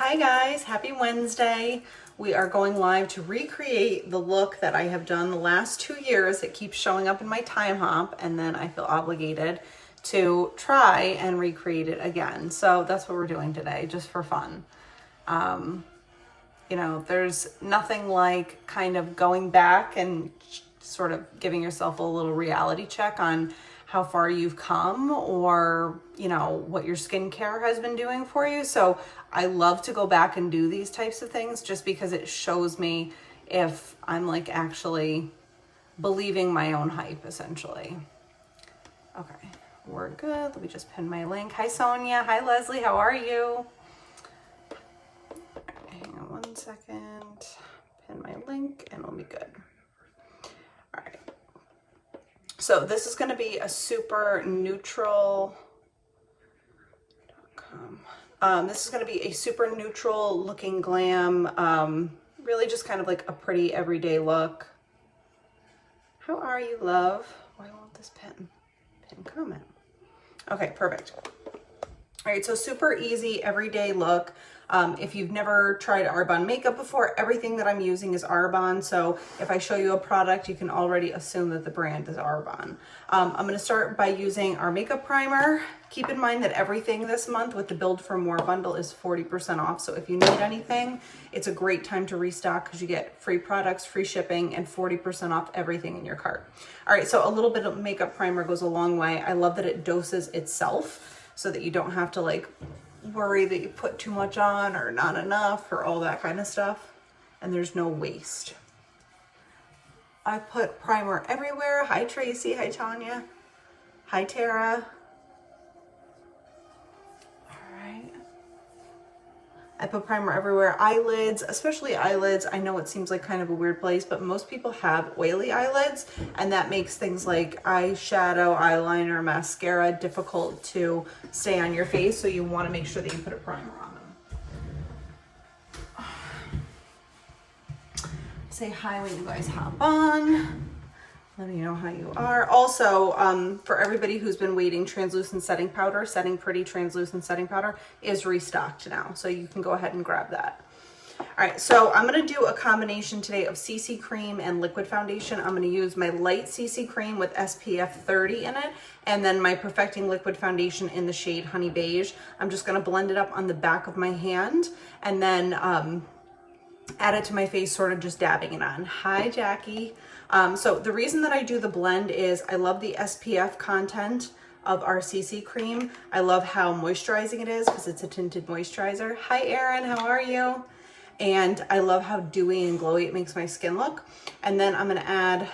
Hi guys, happy Wednesday. We are going live to recreate the look that I have done the last 2 years. It keeps showing up in my time hop and then I feel obligated to try and recreate it again. So that's what we're doing today, just for fun. You know, there's nothing like kind of going back and sort of giving yourself a little reality check on how far you've come, or, you know, what your skincare has been doing for you. So I love to go back and do these types of things just because it shows me if I'm like actually believing my own hype, essentially. Okay, we're good. Let me just pin my link. Hi, Sonia. Hi, Leslie. How are you? Hang on 1 second. Pin my link and we'll be good. All right. So this is going to be a super neutral, this is going to be a super neutral looking glam, really just kind of like a pretty everyday look. How are you, love? Oh, I want this pin comment. Okay, perfect. All right, so super easy everyday look. If you've never tried Arbonne makeup before, everything that I'm using is Arbonne. So if I show you a product, you can already assume that the brand is Arbonne. I'm going to start by using our makeup primer. Keep in mind that everything this month with the Build for More bundle is 40% off. So if you need anything, it's a great time to restock because you get free products, free shipping, and 40% off everything in your cart. All right, so a little bit of makeup primer goes a long way. I love that it doses itself so that you don't have to like worry that you put too much on or not enough or all that kind of stuff, and there's no waste. I put primer everywhere. Hi Tracy, hi Tanya, hi Tara. All right, I put primer everywhere. Eyelids, especially eyelids, I know it seems like kind of a weird place, but most people have oily eyelids, and that makes things like eyeshadow, eyeliner, mascara difficult to stay on your face, so you want to make sure that you put a primer on them. Say hi when you guys hop on. Let me know how you are. Also, for everybody who's been waiting, translucent setting powder, Setting Pretty translucent setting powder is restocked now, so you can go ahead and grab that. All right, so I'm going to do a combination today of CC cream and liquid foundation. I'm going to use my light CC cream with SPF 30 in it, and then my Perfecting Liquid Foundation in the shade Honey Beige. I'm just going to blend it up on the back of my hand and then add it to my face, sort of just dabbing it on. Hi, Jackie. So the reason that I do the blend is I love the SPF content of our CC cream. I love how moisturizing it is because it's a tinted moisturizer. Hi, Erin. How are you? And I love how dewy and glowy it makes my skin look. And then I'm going to add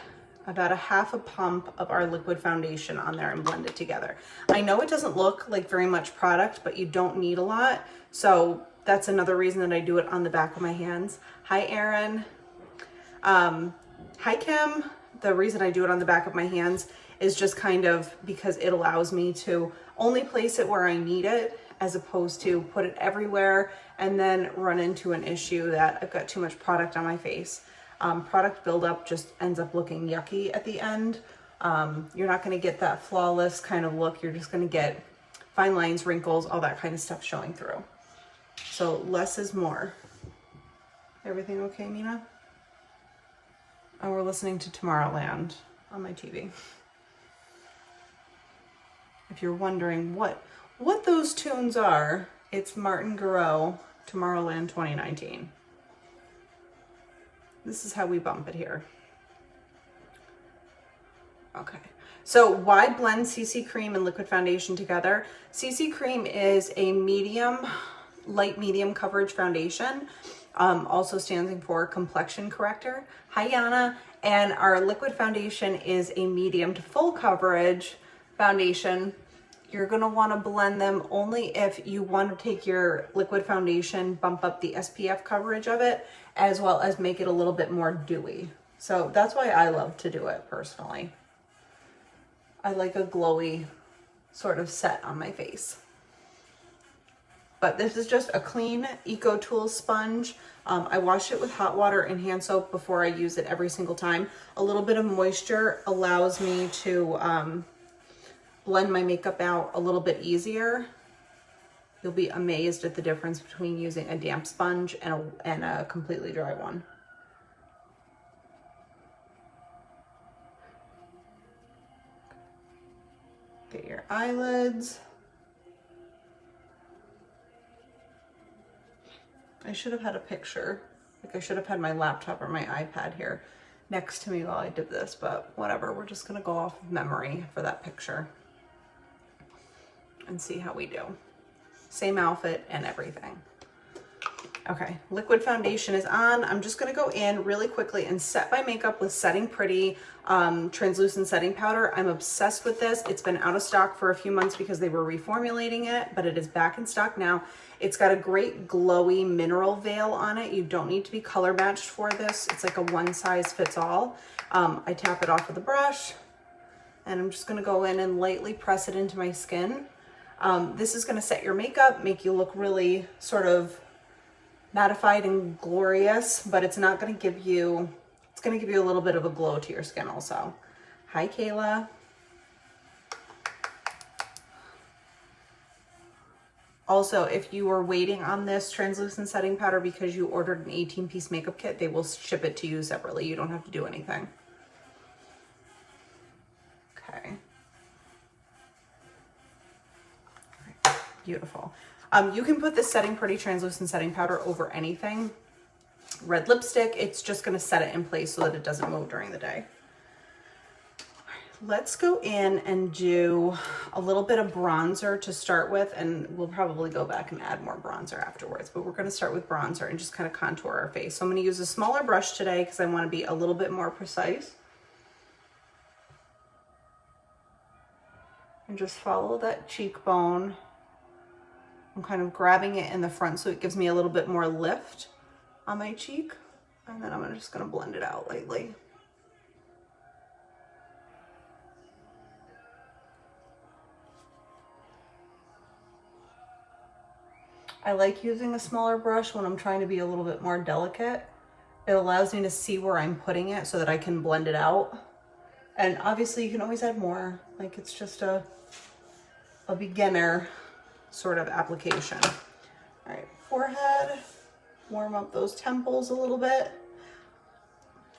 about a half a pump of our liquid foundation on there and blend it together. I know it doesn't look like very much product, but you don't need a lot. So that's another reason that I do it on the back of my hands. Hi, Erin. Hi, Kim. The reason I do it on the back of my hands is just kind of because it allows me to only place it where I need it, as opposed to put it everywhere and then run into an issue that I've got too much product on my face. Product buildup just ends up looking yucky at the end. You're not going to get that flawless kind of look. You're just going to get fine lines, wrinkles, all that kind of stuff showing through. So less is more. Everything okay, Mina? Oh, we're listening to Tomorrowland on my TV. If you're wondering what those tunes are, it's Martin Garreau, Tomorrowland 2019. This is how we bump it here. Okay, so why blend CC cream and liquid foundation together? CC cream is a light medium coverage foundation. Also standing for complexion corrector. Hi, Yana. And our liquid foundation is a medium to full coverage foundation. You're going to want to blend them only if you want to take your liquid foundation, bump up the SPF coverage of it, as well as make it a little bit more dewy. So that's why I love to do it personally. I like a glowy sort of set on my face. But this is just a clean Eco Tools sponge. I wash it with hot water and hand soap before I use it every single time. A little bit of moisture allows me to blend my makeup out a little bit easier You'll be amazed at the difference between using a damp sponge and a completely dry one. Get your eyelids. I should have had a picture. Like I should have had my laptop or my iPad here next to me while I did this, but whatever. We're just gonna go off of memory for that picture and see how we do. Same outfit and everything. Okay, liquid foundation is on. I'm just gonna go in really quickly and set my makeup with Setting Pretty translucent setting powder. I'm obsessed with this. It's been out of stock for a few months because they were reformulating it, but it is back in stock now. It's got a great glowy mineral veil on it. You don't need to be color matched for this. It's like a one size fits all. I tap it off with a brush and I'm just gonna go in and lightly press it into my skin. This is gonna set your makeup, make you look really sort of mattified and glorious, but it's not gonna give you, it's gonna give you a little bit of a glow to your skin also. Hi, Kayla. Also, if you were waiting on this translucent setting powder because you ordered an 18-piece makeup kit, they will ship it to you separately. You don't have to do anything. Okay. Right. Beautiful. You can put this Setting Pretty translucent setting powder over anything. Red lipstick, it's just gonna set it in place so that it doesn't move during the day. Let's go in and do a little bit of bronzer to start with, and we'll probably go back and add more bronzer afterwards, but we're gonna start with bronzer and just kind of contour our face. So I'm gonna use a smaller brush today because I wanna be a little bit more precise. And just follow that cheekbone. I'm kind of grabbing it in the front so it gives me a little bit more lift on my cheek. And then I'm just gonna blend it out lightly. I like using a smaller brush when I'm trying to be a little bit more delicate. It allows me to see where I'm putting it so that I can blend it out. And obviously you can always add more. Like it's just a beginner sort of application. All right, forehead, warm up those temples a little bit.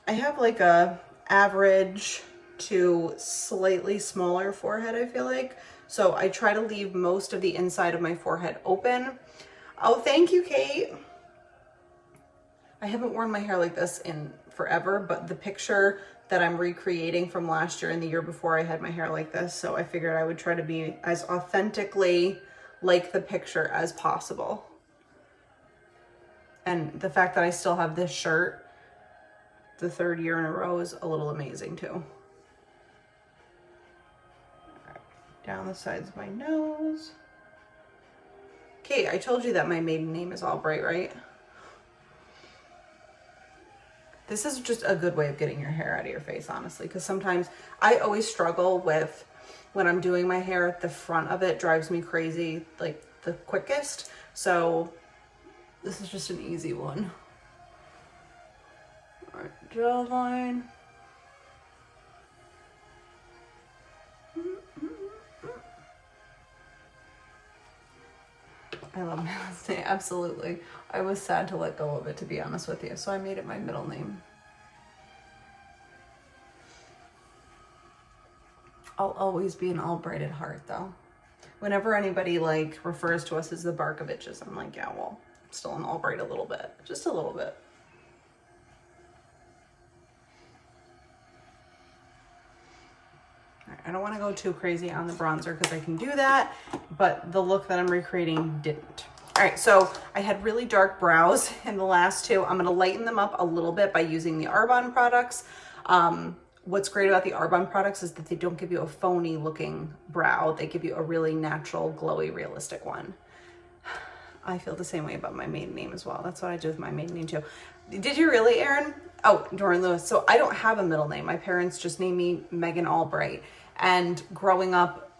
I have like a average to slightly smaller forehead, I feel like. So I try to leave most of the inside of my forehead open. Oh, thank you, Kate. I haven't worn my hair like this in forever, but the picture that I'm recreating from last year and the year before I had my hair like this. So I figured I would try to be as authentically like the picture as possible. And the fact that I still have this shirt the third year in a row is a little amazing too. All right, down the sides of my nose. Okay, I told you that my maiden name is Albright, right? This is just a good way of getting your hair out of your face, honestly, because sometimes I always struggle with when I'm doing my hair, the front of it drives me crazy, like the quickest. So this is just an easy one. All right, jawline. I love my last name, absolutely. I was sad to let go of it, to be honest with you, so I made it my middle name. I'll always be an Albright at heart, though. Whenever anybody like refers to us as the Barkoviches, I'm like, yeah, well, I'm still an Albright a little bit, just a little bit. I don't want to go too crazy on the bronzer because I can do that, but the look that I'm recreating didn't. All right, so I had really dark brows in the last two. I'm going to lighten them up a little bit by using the Arbonne products. What's great about the Arbonne products is that they don't give you a phony looking brow. They give you a really natural, glowy, realistic one. I feel the same way about my maiden name as well. That's what I do with my maiden name too. Did you really, Erin? Oh, Doran Lewis. So I don't have a middle name. My parents just named me Megan Albright. And growing up,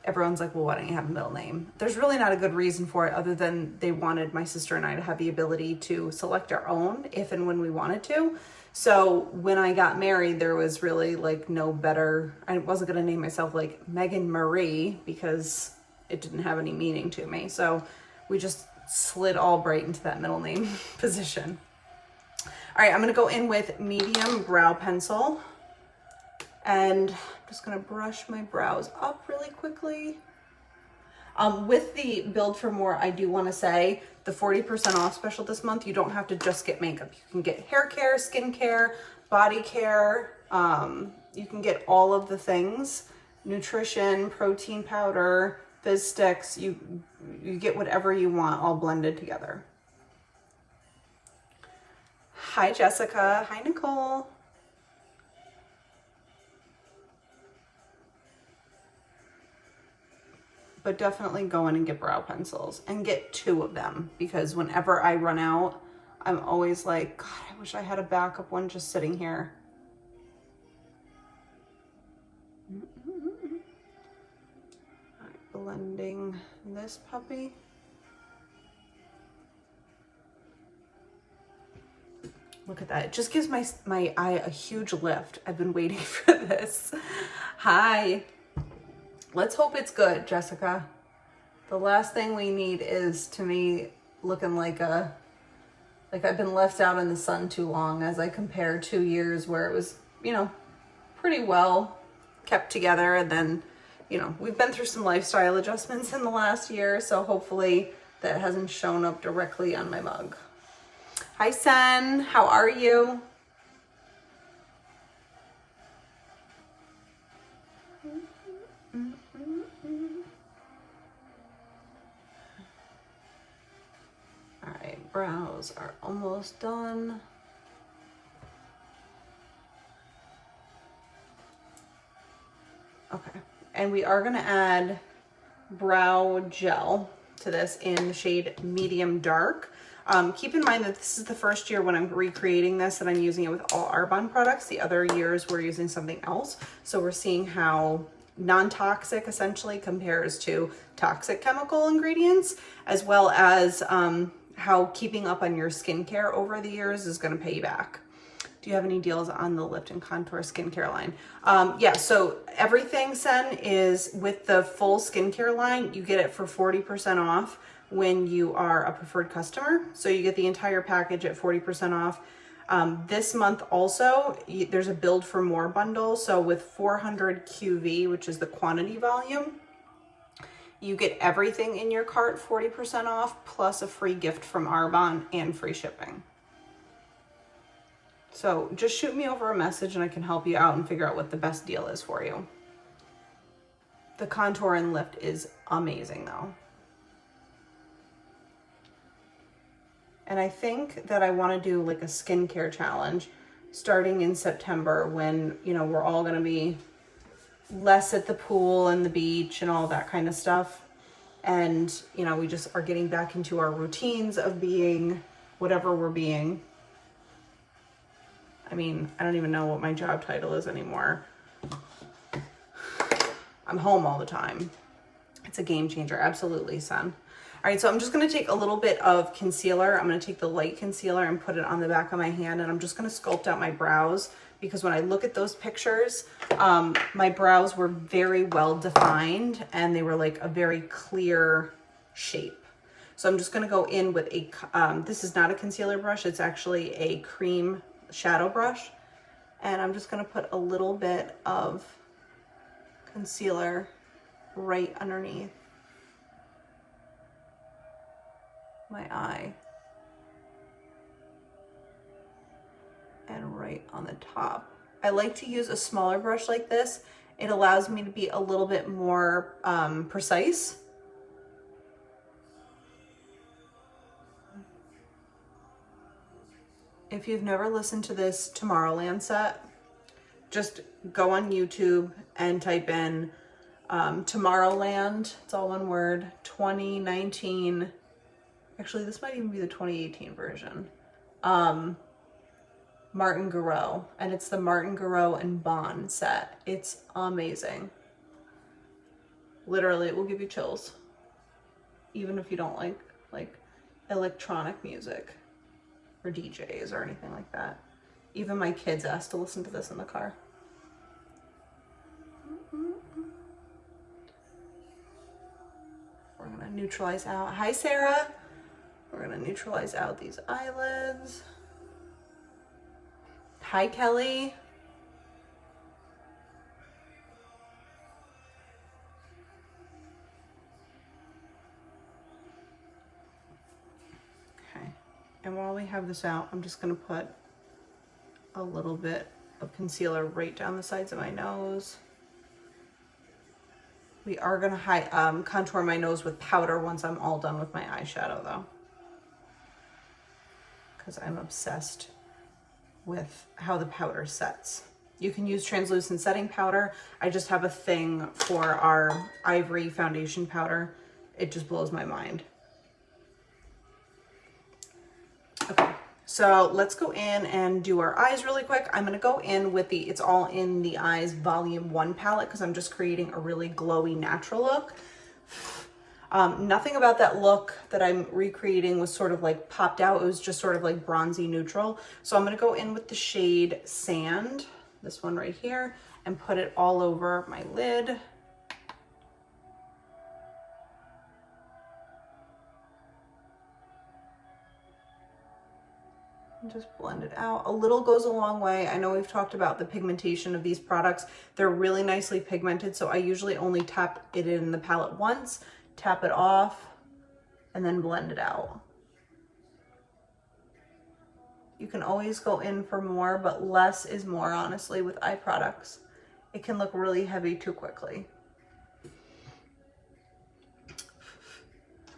everyone's like, well, why don't you have a middle name? There's really not a good reason for it other than they wanted my sister and I to have the ability to select our own if and when we wanted to. So when I got married, there was really like no better, I wasn't going to name myself like Megan Marie because it didn't have any meaning to me. So we just slid Albright into that middle name position. All right, I'm gonna go in with medium brow pencil, and I'm just gonna brush my brows up really quickly. With the Build for More, I do want to say the 40% off special this month, you don't have to just get makeup. You can get hair care, skin care, body care. You can get all of the things, nutrition, protein powder, fizz sticks. You get whatever you want all blended together. Hi, Jessica. Hi, Nicole. But definitely go in and get brow pencils and get 2 of them, because whenever I run out, I'm always like, God, I wish I had a backup one just sitting here. All right, blending this puppy. Look at that. It just gives my eye a huge lift. I've been waiting for this. Hi. Let's hope it's good, Jessica. The last thing we need is to me looking like I've been left out in the sun too long, as I compare 2 years where it was, you know, pretty well kept together. And then, you know, we've been through some lifestyle adjustments in the last year. So hopefully that hasn't shown up directly on my mug. Hi, Sen. How are you? All right, brows are almost done. Okay, and we are gonna add brow gel to this in the shade medium dark. Keep in mind that this is the first year when I'm recreating this that I'm using it with all Arbonne products. The other years we're using something else. So we're seeing how non-toxic essentially compares to toxic chemical ingredients, as well as how keeping up on your skincare over the years is going to pay you back. Do you have any deals on the Lift and Contour skincare line? Yeah, so everything, Sen, is with the full skincare line. You get it for 40% off when you are a preferred customer. So you get the entire package at 40% off. This month also, there's a Build for More bundle. So with 400 QV, which is the quantity volume, you get everything in your cart 40% off, plus a free gift from Arbonne and free shipping. So just shoot me over a message and I can help you out and figure out what the best deal is for you. The Contour and Lift is amazing though. And I think that I want to do like a skincare challenge starting in September, when, you know, we're all going to be less at the pool and the beach and all that kind of stuff. And, you know, we just are getting back into our routines of being whatever we're being. I mean, I don't even know what my job title is anymore. I'm home all the time. It's a game changer. Absolutely, son. All right, so I'm just going to take a little bit of concealer. I'm going to take the light concealer and put it on the back of my hand, and I'm just going to sculpt out my brows, because when I look at those pictures, my brows were very well defined and they were like a very clear shape. So I'm just going to go in with a, this is not a concealer brush, it's actually a cream shadow brush. And I'm just going to put a little bit of concealer right underneath my eye and right on the top. I like to use a smaller brush like this. It allows me to be a little bit more precise. If you've never listened to this Tomorrowland set, just go on YouTube and type in Tomorrowland, it's all one word, 2019. Actually, this might even be the 2018 version. Martin Garreau, and it's the Martin Garreau and Bond set. It's amazing. Literally, it will give you chills, even if you don't like electronic music or DJs or anything like that. Even my kids asked to listen to this in the car. gonna neutralize out. Hi, Sarah. We're gonna neutralize out these eyelids. Hi, Kelly. Okay, and while we have this out, I'm just gonna put a little bit of concealer right down the sides of my nose. We are gonna contour my nose with powder once I'm all done with my eyeshadow though, because I'm obsessed with how the powder sets. You can use translucent setting powder. I just have a thing for our ivory foundation powder. It just blows my mind. Okay, so let's go in and do our eyes really quick. I'm gonna go in with the It's All in the Eyes Volume 1 palette because I'm just creating a really glowy natural look. Nothing about that look that I'm recreating was sort of like popped out. It was just sort of like bronzy neutral. So I'm gonna go in with the shade Sand, this one right here, and put it all over my lid. And just blend it out. A little goes a long way. I know we've talked about the pigmentation of these products. They're really nicely pigmented, so I usually only tap it in the palette once, tap it off, and then blend it out. You can always go in for more, but less is more, honestly, with eye products. It can look really heavy too quickly.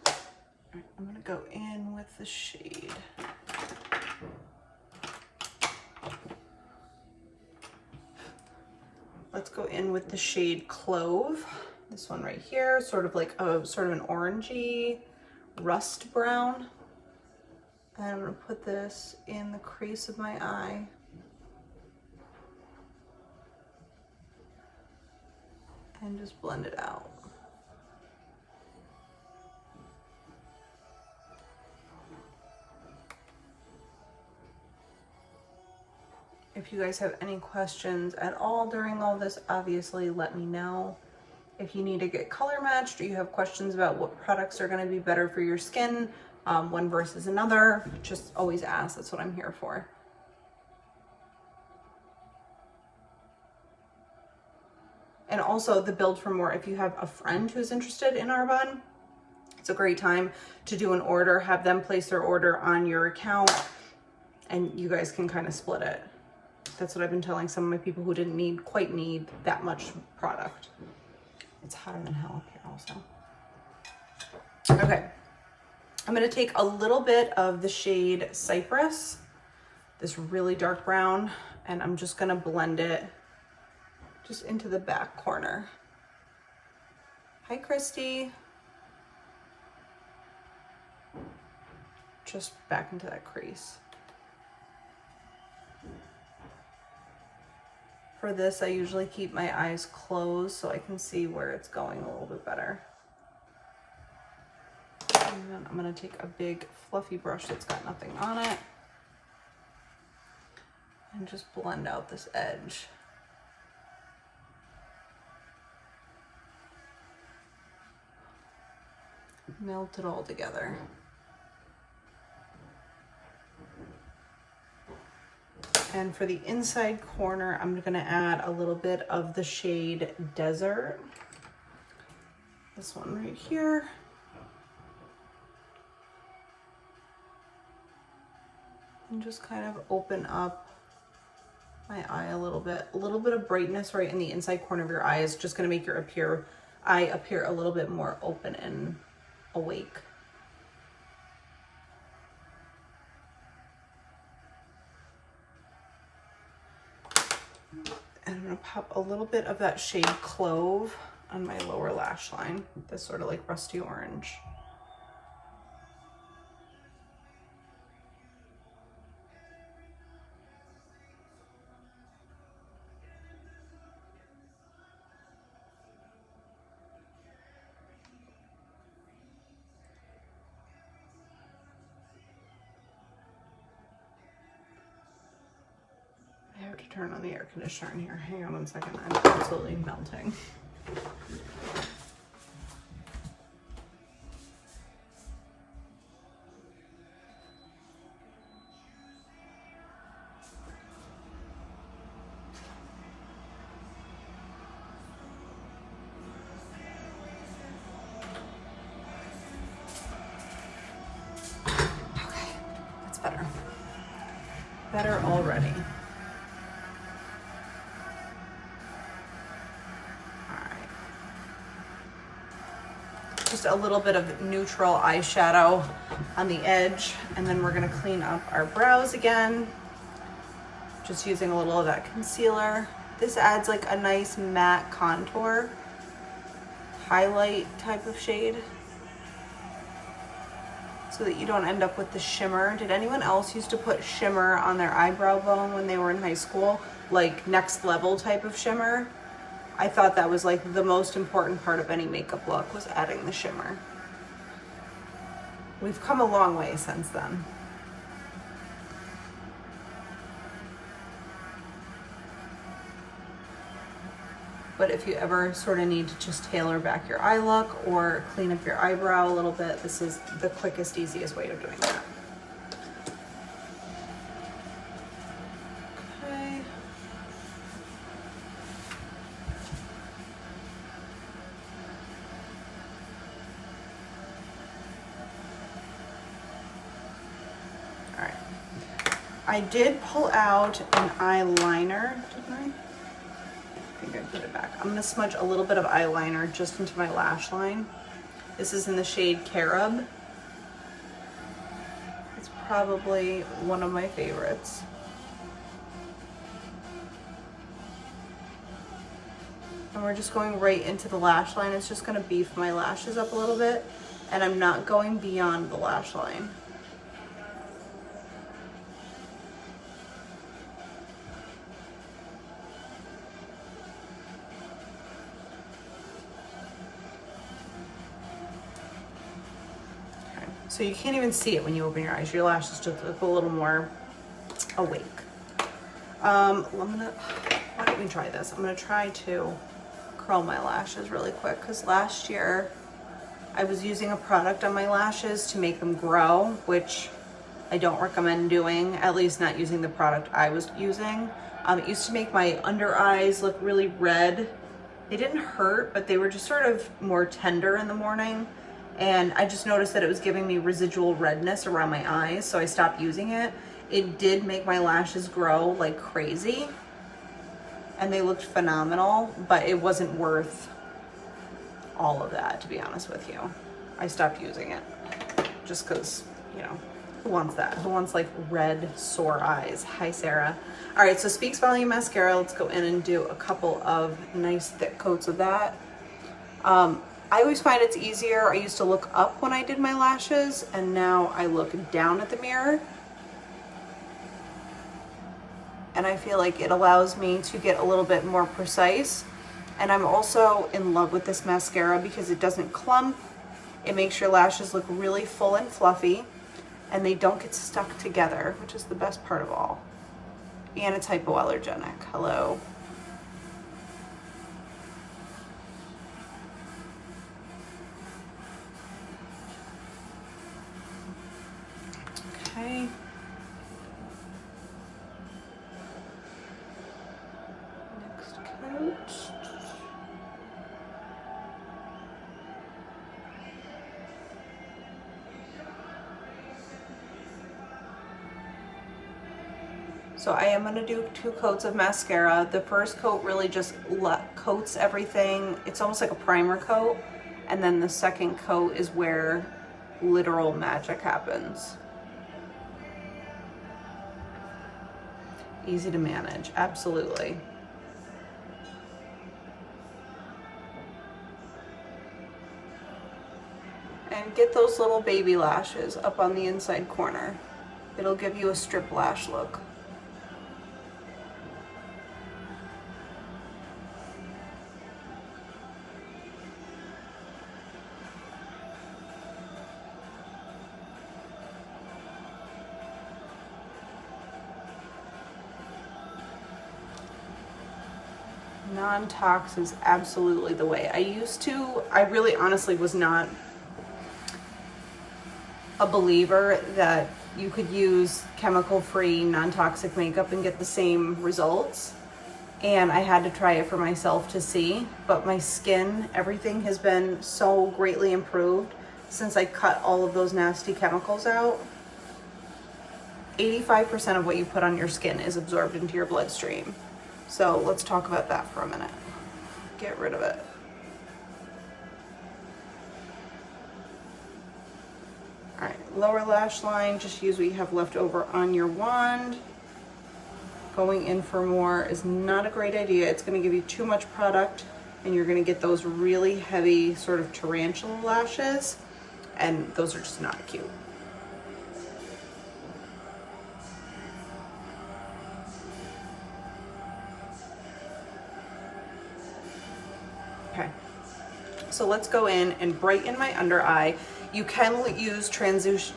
All right, I'm gonna go in with the shade. Let's go in with the shade Clove. This one right here, sort of like a sort of an orangey rust brown. And I'm gonna put this in the crease of my eye. And just blend it out. If you guys have any questions at all during all this, obviously let me know. If you need to get color matched or you have questions about what products are going to be better for your skin, one versus another, just always ask. That's what I'm here for. And also the Build for More, if you have a friend who's interested in Arbonne, it's a great time to do an order, have them place their order on your account, and you guys can kind of split it. That's what I've been telling some of my people who didn't quite need that much product. It's hotter than hell up here also. Okay, I'm gonna take a little bit of the shade Cypress, this really dark brown, and I'm just gonna blend it just into the back corner. Hi, Christy. Just back into that crease. For this, I usually keep my eyes closed so I can see where it's going a little bit better. And then I'm gonna take a big fluffy brush that's got nothing on it and just blend out this edge. Melt it all together. And for the inside corner, I'm gonna add a little bit of the shade Desert. This one right here. And just kind of open up my eye a little bit. A little bit of brightness right in the inside corner of your eye is just gonna make your eye appear a little bit more open and awake. And I'm gonna pop a little bit of that shade Clove on my lower lash line, this sort of like rusty orange. I have to turn on the air conditioner in here. Hang on one second, I'm absolutely melting. better already. Just a little bit of neutral eyeshadow on the edge, and then we're gonna clean up our brows again. Just using a little of that concealer. This adds like a nice matte contour, highlight type of shade, so that you don't end up with the shimmer. Did anyone else used to put shimmer on their eyebrow bone when they were in high school? Like next level type of shimmer? I thought that was like the most important part of any makeup look, was adding the shimmer. We've come a long way since then. But if you ever sort of need to just tailor back your eye look or clean up your eyebrow a little bit, this is the quickest, easiest way of doing that. Okay. All right. I did pull out an eyeliner, didn't I? I think I put it back. I'm gonna smudge a little bit of eyeliner just into my lash line. This is in the shade Carob. It's probably one of my favorites. And we're just going right into the lash line. It's just gonna beef my lashes up a little bit, and I'm not going beyond the lash line. So you can't even see it when you open your eyes. Your lashes just look a little more awake. Why don't we try this? I'm gonna try to curl my lashes really quick, because last year I was using a product on my lashes to make them grow, which I don't recommend doing, at least not using the product I was using. It used to make my under eyes look really red. They didn't hurt, but they were just sort of more tender in the morning. And I just noticed that it was giving me residual redness around my eyes, so I stopped using it. It did make my lashes grow like crazy, and they looked phenomenal, but it wasn't worth all of that, to be honest with you. I stopped using it just because, you know, who wants that? Who wants like red, sore eyes? Hi, Sarah. All right, so Speaks Volume Mascara. Let's go in and do a couple of nice thick coats of that. I always find it's easier. I used to look up when I did my lashes, and now I look down at the mirror. And I feel like it allows me to get a little bit more precise. And I'm also in love with this mascara because it doesn't clump. It makes your lashes look really full and fluffy, and they don't get stuck together, which is the best part of all. And it's hypoallergenic. Hello. Okay. Next coat. So I am going to do 2 coats of mascara. The first coat really just coats everything. It's almost like a primer coat. And then the second coat is where literal magic happens. Easy to manage, absolutely. And get those little baby lashes up on the inside corner. It'll give you a strip lash look. Non-tox is absolutely the way. I really honestly was not a believer that you could use chemical-free, non-toxic makeup and get the same results. And I had to try it for myself to see. But my skin, everything has been so greatly improved since I cut all of those nasty chemicals out. 85% of what you put on your skin is absorbed into your bloodstream. So let's talk about that for a minute. Get rid of it. All right, lower lash line, just use what you have left over on your wand. Going in for more is not a great idea. It's gonna give you too much product and you're gonna get those really heavy sort of tarantula lashes, and those are just not cute. Okay, so let's go in and brighten my under eye. You can use translucent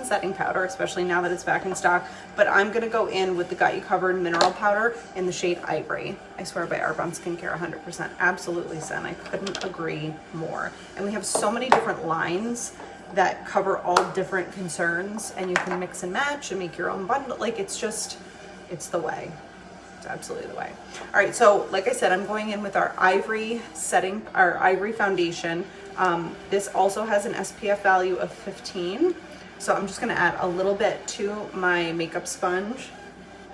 setting powder, especially now that it's back in stock, but I'm gonna go in with the Got You Covered mineral powder in the shade Ivory. I swear by Arbonne Skincare 100%. Absolutely, Sen. I couldn't agree more. And we have so many different lines that cover all different concerns, and you can mix and match and make your own bundle. Like, it's just, it's the way. It's absolutely the way. All right, so like I said, I'm going in with our Ivory foundation. This also has an SPF value of 15. So I'm just gonna add a little bit to my makeup sponge,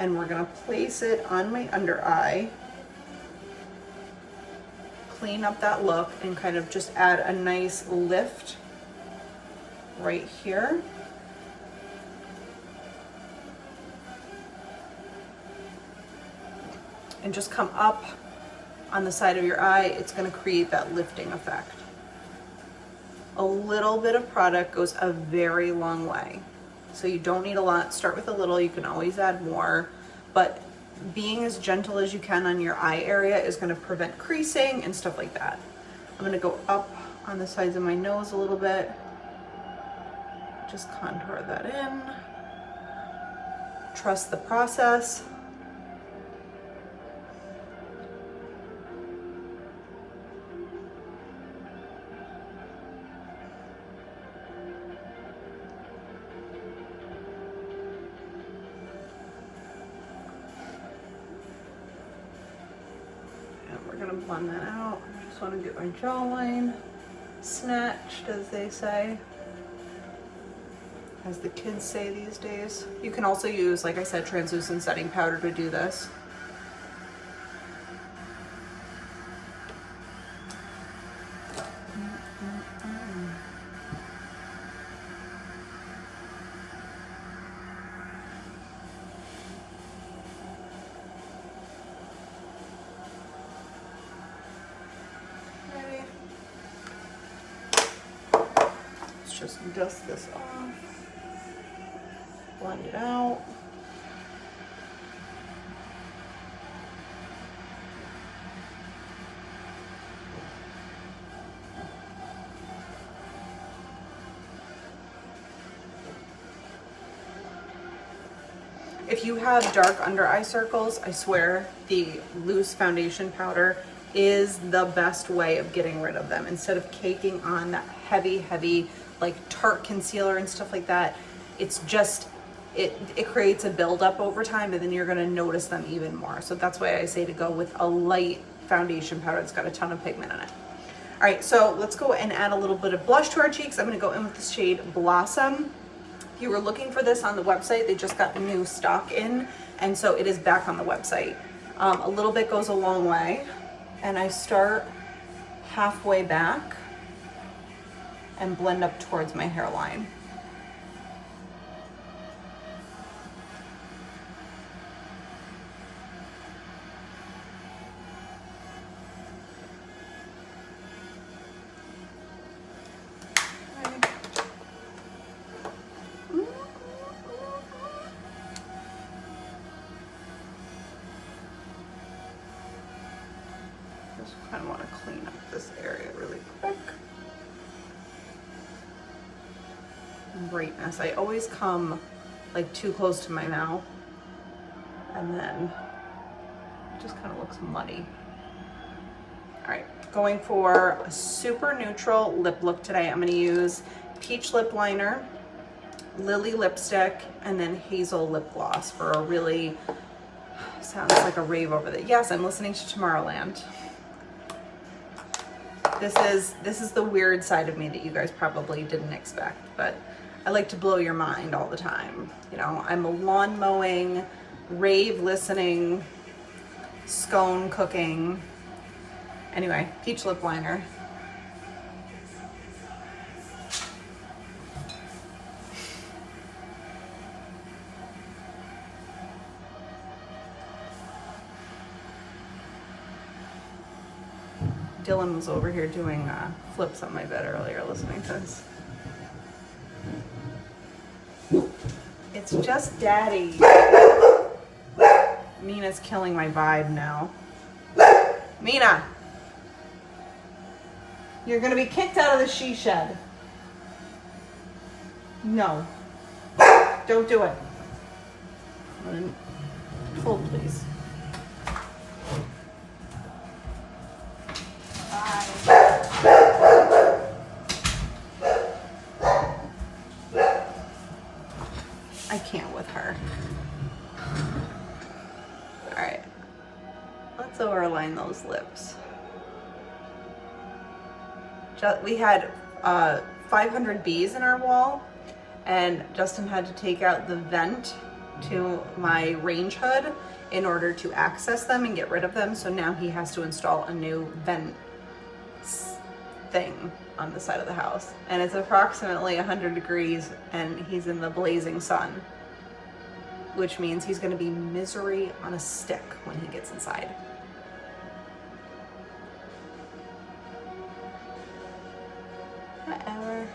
and we're gonna place it on my under eye, clean up that look, and kind of just add a nice lift right here. And just come up on the side of your eye. It's gonna create that lifting effect. A little bit of product goes a very long way. So you don't need a lot. Start with a little, you can always add more, but being as gentle as you can on your eye area is gonna prevent creasing and stuff like that. I'm gonna go up on the sides of my nose a little bit. Just contour that in. Trust the process. Blend that out. I just want to get my jawline snatched, as they say, as the kids say these days. You can also use, like I said, translucent setting powder to do this. Just dust this off, blend it out. If you have dark under eye circles, I swear the loose foundation powder is the best way of getting rid of them. Instead of caking on that heavy like Tarte concealer and stuff like that, it's just, it creates a buildup over time, and then you're gonna notice them even more. So that's why I say to go with a light foundation powder that's got a ton of pigment in it. All right, so let's go and add a little bit of blush to our cheeks. I'm gonna go in with the shade Blossom. If you were looking for this on the website, they just got new stock in, and so it is back on the website. A little bit goes a long way, and I start halfway back and blend up towards my hairline. Just kind of want to clean up this area really quick. Greatness. I always come like too close to my mouth, and then it just kind of looks muddy. All right, going for a super neutral lip look today. I'm going to use Peach Lip Liner, Lily Lipstick, and then Hazel Lip Gloss for a really, sounds like a rave over there. Yes, I'm listening to Tomorrowland. This is the weird side of me that you guys probably didn't expect, but I like to blow your mind all the time. You know, I'm a lawn mowing, rave listening, scone cooking. Anyway, peach lip liner. Dylan was over here doing flips on my bed earlier listening to this. It's just Daddy. Mina's killing my vibe now. Mina! You're gonna be kicked out of the she shed. No. Don't do it. Hold, please. I can't with her. All right, let's overline those lips. We had 500 bees in our wall, and Justin had to take out the vent to my range hood in order to access them and get rid of them. So now he has to install a new vent thing on the side of the house, and it's approximately 100 degrees and he's in the blazing sun, which means he's going to be misery on a stick when he gets inside. Whatever.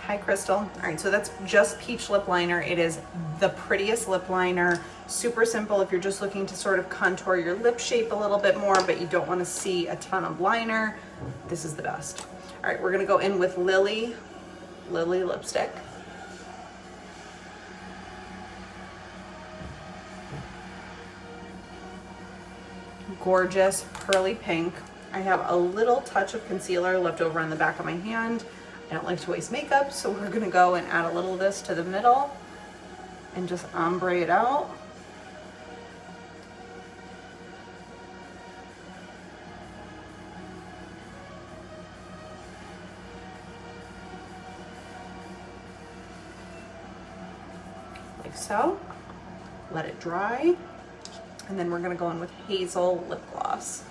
Hi, Crystal. All right, so that's just peach lip liner. It is the prettiest lip liner. Super simple if you're just looking to sort of contour your lip shape a little bit more, but you don't want to see a ton of liner. This is the best. All right, we're gonna go in with Lily lipstick. Gorgeous pearly pink. I have a little touch of concealer left over on the back of my hand. I don't like to waste makeup, so we're gonna go and add a little of this to the middle and just ombre it out. Like so. Let it dry. And then we're gonna go in with Hazel lip gloss.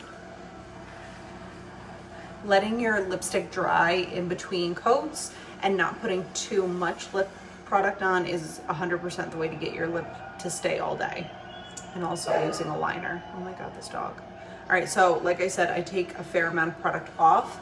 Letting your lipstick dry in between coats and not putting too much lip product on is 100% the way to get your lip to stay all day. And also using a liner. Oh my God, this dog. All right, so like I said, I take a fair amount of product off.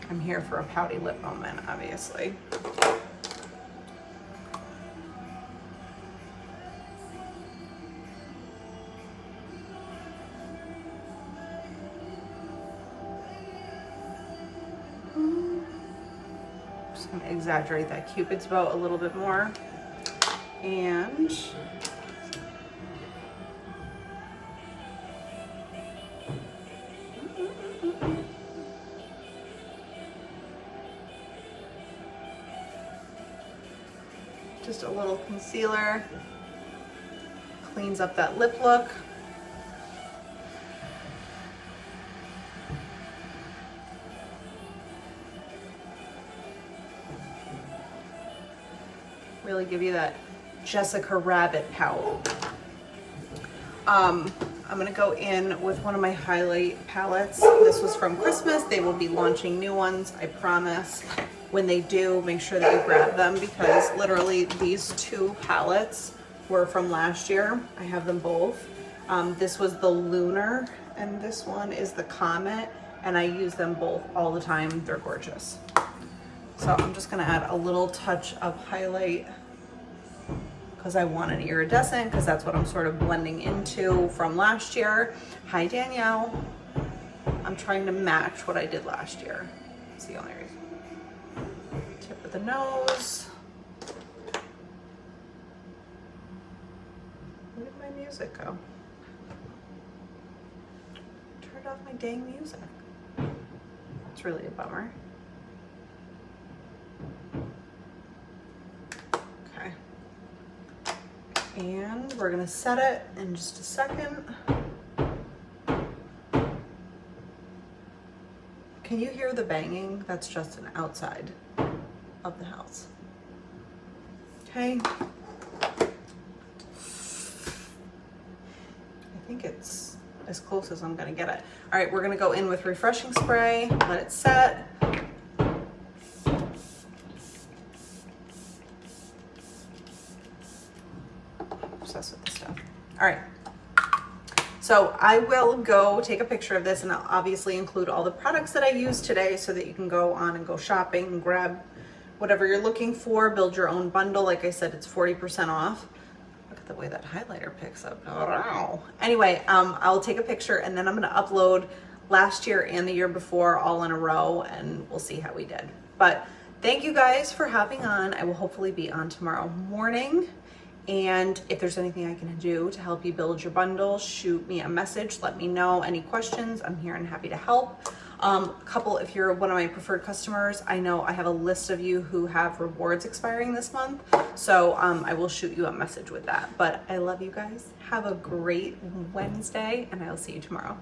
I'm here for a pouty lip moment, obviously. Just gonna exaggerate that Cupid's bow a little bit more. And just a little concealer, cleans up that lip look. Really give you that Jessica Rabbit pout. I'm gonna go in with one of my highlight palettes. This was from Christmas. They will be launching new ones, I promise. When they do, make sure that you grab them, because literally these two palettes were from last year. I have them both. This was the Lunar and this one is the Comet, and I use them both all the time. They're gorgeous. So I'm just gonna add a little touch of highlight because I want an iridescent, because that's what I'm sort of blending into from last year. Hi, Danielle. I'm trying to match what I did last year. That's the only reason. Tip of the nose. Where did my music go? Turned off my dang music. It's really a bummer. Okay. And we're gonna set it in just a second. Can you hear the banging? That's just an outside of the house. Okay. I think it's as close as I'm gonna get it. All right, we're gonna go in with refreshing spray, let it set. Obsessed with this stuff. All right. So I will go take a picture of this, and I'll obviously include all the products that I used today so that you can go on and go shopping and grab whatever you're looking for, build your own bundle. Like I said, it's 40% off. Look at the way that highlighter picks up. Oh. Anyway, I'll take a picture and then I'm gonna upload last year and the year before all in a row, and we'll see how we did. But thank you guys for hopping on. I will hopefully be on tomorrow morning. And if there's anything I can do to help you build your bundle, shoot me a message, let me know any questions. I'm here and happy to help. If you're one of my preferred customers, I know I have a list of you who have rewards expiring this month. So I will shoot you a message with that. But I love you guys. Have a great Wednesday, and I'll see you tomorrow.